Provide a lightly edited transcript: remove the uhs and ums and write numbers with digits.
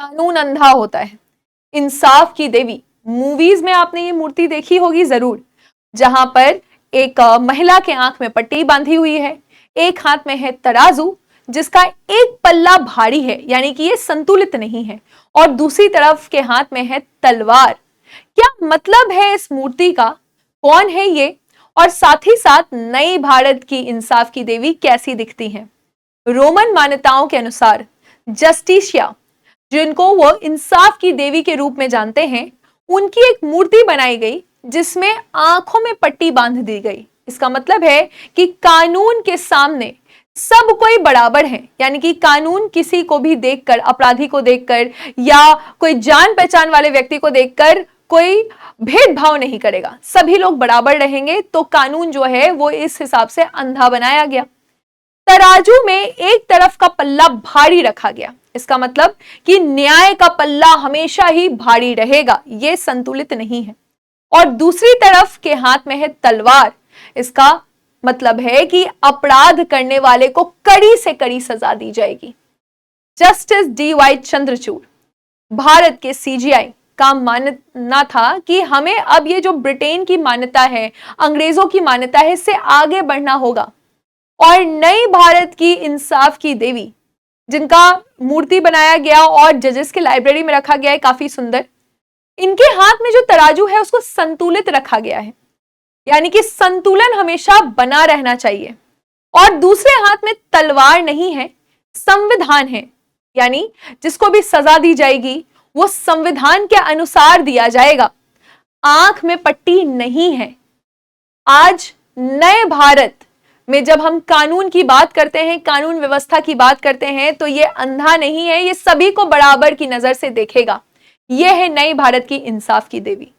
कानून अंधा होता है। इंसाफ की देवी, मूवीज में आपने ये मूर्ति देखी होगी जरूर, जहां पर एक महिला के आंख में पट्टी बांधी हुई है, एक हाथ में है तराजू जिसका एक पल्ला भारी है, यानी कि ये संतुलित नहीं है, और दूसरी तरफ के हाथ में है तलवार। क्या मतलब है इस मूर्ति का, कौन है ये, और साथ ही साथ नई भारत की इंसाफ की देवी कैसी दिखती हैं? रोमन मान्यताओं के अनुसार जस्टिशिया, जिनको वो इंसाफ की देवी के रूप में जानते हैं, उनकी एक मूर्ति बनाई गई जिसमें आंखों में पट्टी बांध दी गई। इसका मतलब है कि कानून के सामने सब कोई बराबर है, यानी कि कानून किसी को भी देखकर, अपराधी को देखकर या कोई जान पहचान वाले व्यक्ति को देखकर कोई भेदभाव नहीं करेगा, सभी लोग बराबर रहेंगे। तो कानून जो है वो इस हिसाब से अंधा बनाया गया। तराजू में एक तरफ का पल्ला भारी रखा गया, इसका मतलब कि न्याय का पल्ला हमेशा ही भारी रहेगा, यह संतुलित नहीं है। और दूसरी तरफ के हाथ में है तलवार, इसका मतलब है कि अपराध करने वाले को कड़ी से कड़ी सजा दी जाएगी। Justice D.Y.. चंद्रचूड़, भारत के सीजीआई का मानना था कि हमें अब ये जो ब्रिटेन की मान्यता है, अंग्रेजों की मान्यता है, इससे आगे बढ़ना होगा। और नई भारत की इंसाफ की देवी, जिनका मूर्ति बनाया गया और जजेस की लाइब्रेरी में रखा गया है, काफी सुंदर, इनके हाथ में जो तराजू है उसको संतुलित रखा गया है, यानी कि संतुलन हमेशा बना रहना चाहिए। और दूसरे हाथ में तलवार नहीं है, संविधान है, यानी जिसको भी सजा दी जाएगी वो संविधान के अनुसार दिया जाएगा, आंख में पट्टी नहीं है। आज नए भारत में जब हम कानून की बात करते हैं, कानून व्यवस्था की बात करते हैं, तो ये अंधा नहीं है, ये सभी को बराबर की नजर से देखेगा। यह है नई भारत की इंसाफ की देवी।